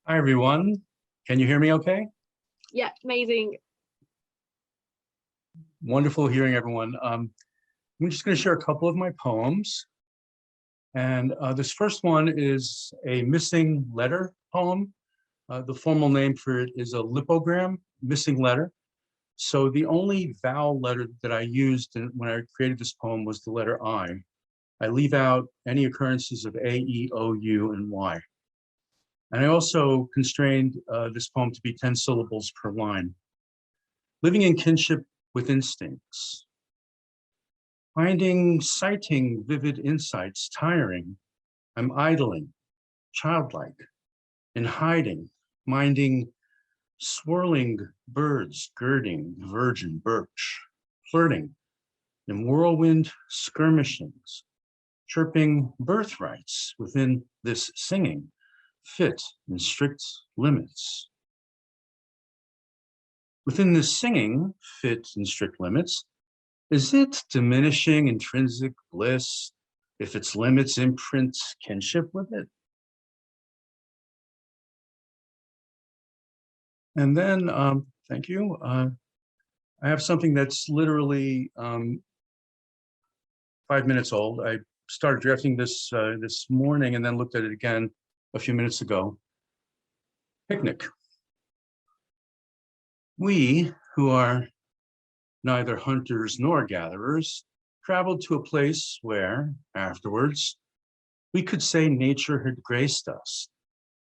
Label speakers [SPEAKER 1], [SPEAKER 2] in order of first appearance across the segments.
[SPEAKER 1] Hi, everyone. Can you hear me okay?
[SPEAKER 2] Yeah, amazing.
[SPEAKER 1] Wonderful hearing everyone. I'm just going to share a couple of my poems. And this first one is a missing letter poem. The formal name for it is a lipogram, missing letter. So the only vowel letter that I used when I created this poem was the letter I. I leave out any occurrences of A, E, O, U, and Y. And I also constrained this poem to be 10 syllables per line. Living in kinship with instincts. Citing vivid insights tiring. I'm idling, childlike, in hiding, minding swirling birds girding virgin birch, flirting in whirlwind skirmishings, chirping birthrights within this singing, fit in strict limits. Within this singing, fit in strict limits, is it diminishing intrinsic bliss if its limits imprint kinship with it? And then, thank you. I have something that's literally 5 minutes old. I started drafting this this morning and then looked at it again a few minutes ago. Picnic. We, who are neither hunters nor gatherers, traveled to a place where, afterwards, we could say nature had graced us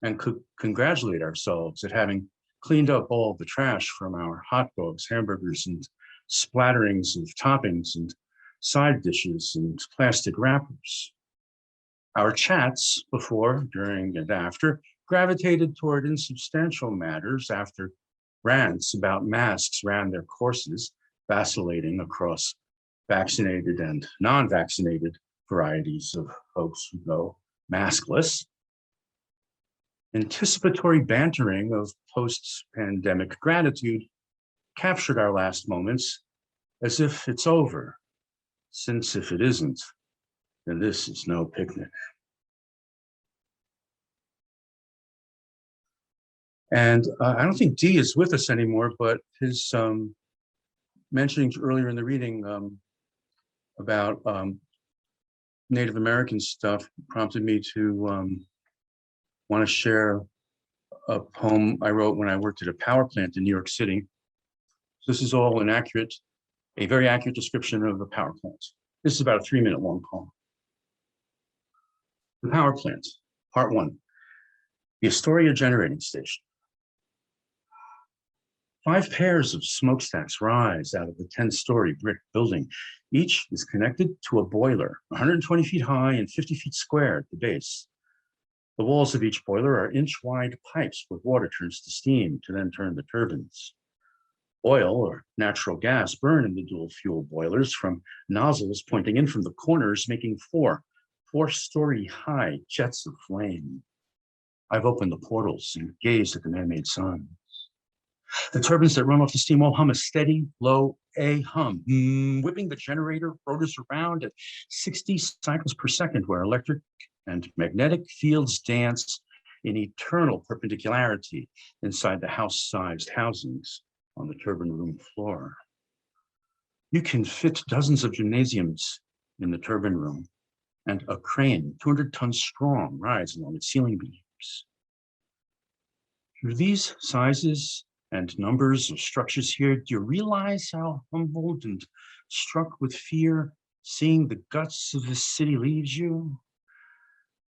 [SPEAKER 1] and could congratulate ourselves at having cleaned up all the trash from our hot dogs, hamburgers, and splatterings of toppings and side dishes and plastic wrappers. Our chats before, during, and after gravitated toward insubstantial matters after rants about masks ran their courses, vacillating across vaccinated and non-vaccinated varieties of folks who go maskless. Anticipatory bantering of post-pandemic gratitude captured our last moments as if it's over, since if it isn't, then this is no picnic. And I don't think Dee is with us anymore, but his mentioning earlier in the reading about Native American stuff prompted me to want to share a poem I wrote when I worked at a power plant in New York City. This is all a very accurate description of the power plant. This is about a 3-minute long poem. The power plant, part one, the Astoria generating station. 5 pairs of smokestacks rise out of the 10-story brick building. Each is connected to a boiler, 120 feet high and 50 feet square at the base. The walls of each boiler are inch-wide pipes where water turns to steam to then turn the turbines. Oil or natural gas burn in the dual-fuel boilers from nozzles pointing in from the corners, making 4-story high jets of flame. I've opened the portals and gazed at the man-made sun. The turbines that run off the steam all hum a steady, low A hum, whipping the generator rotors around at 60 cycles per second, where electric and magnetic fields dance in eternal perpendicularity inside the house-sized housings on the turbine room floor. You can fit dozens of gymnasiums in the turbine room, and a crane, 200 tons strong, rides along its ceiling beams. Through these sizes and numbers of structures here, do you realize how humbled and struck with fear seeing the guts of this city leaves you?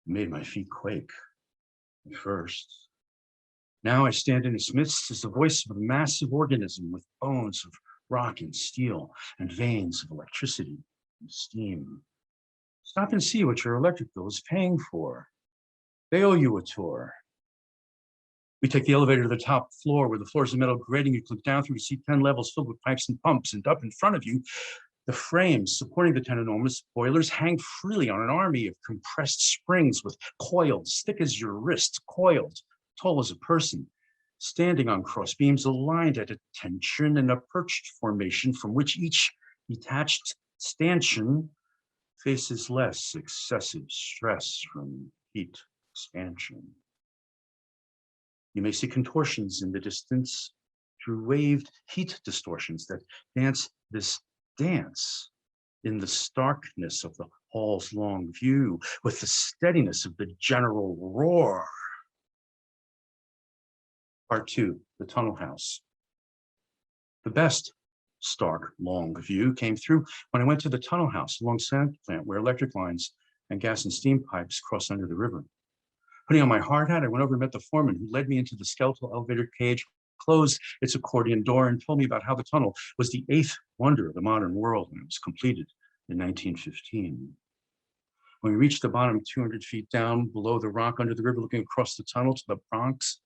[SPEAKER 1] It made my feet quake at first. Now I stand in its midst as the voice of a massive organism with bones of rock and steel and veins of electricity and steam. Stop and see what your electric bill is paying for. They owe you a tour. We take the elevator to the top floor where the floor is a metal grating you click down through to see 10 levels filled with pipes and pumps, and up in front of you, the frames supporting the 10 enormous boilers hang freely on an army of compressed springs with coils thick as your wrist, coiled, tall as a person, standing on cross beams aligned at attention in a perched formation from which each detached stanchion faces less excessive stress from heat expansion. You may see contortions in the distance through waved heat distortions that dance this dance in the starkness of the hall's long view with the steadiness of the general roar. Part 2, the tunnel house. The best stark long view came through when I went to the tunnel house along sand plant where electric lines and gas and steam pipes cross under the river. Putting on my hard hat, I went over and met the foreman who led me into the skeletal elevator cage, closed its accordion door, and told me about how the tunnel was the 8th wonder of the modern world when it was completed in 1915. When we reached the bottom 200 feet down below the rock under the river, looking across the tunnel to the Bronx,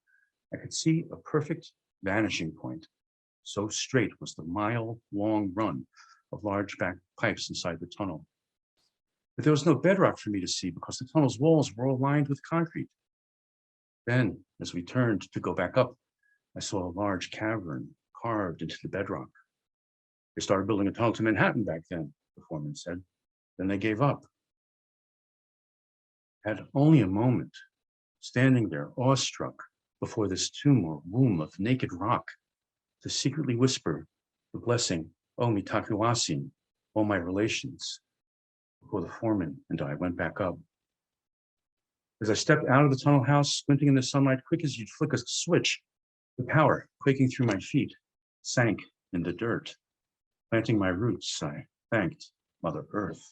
[SPEAKER 1] I could see a perfect vanishing point. So straight was the mile-long run of large back pipes inside the tunnel. But there was no bedrock for me to see because the tunnel's walls were all lined with concrete. Then, as we turned to go back up, I saw a large cavern carved into the bedrock. They started building a tunnel to Manhattan back then, the foreman said. Then they gave up. I had only a moment, standing there awestruck before this tomb or womb of naked rock, to secretly whisper the blessing, O mitakuasin, all my relations, before the foreman and I went back up. As I stepped out of the tunnel house, squinting in the sunlight, quick as you'd flick a switch, the power quaking through my feet sank in the dirt. Planting my roots, I thanked Mother Earth.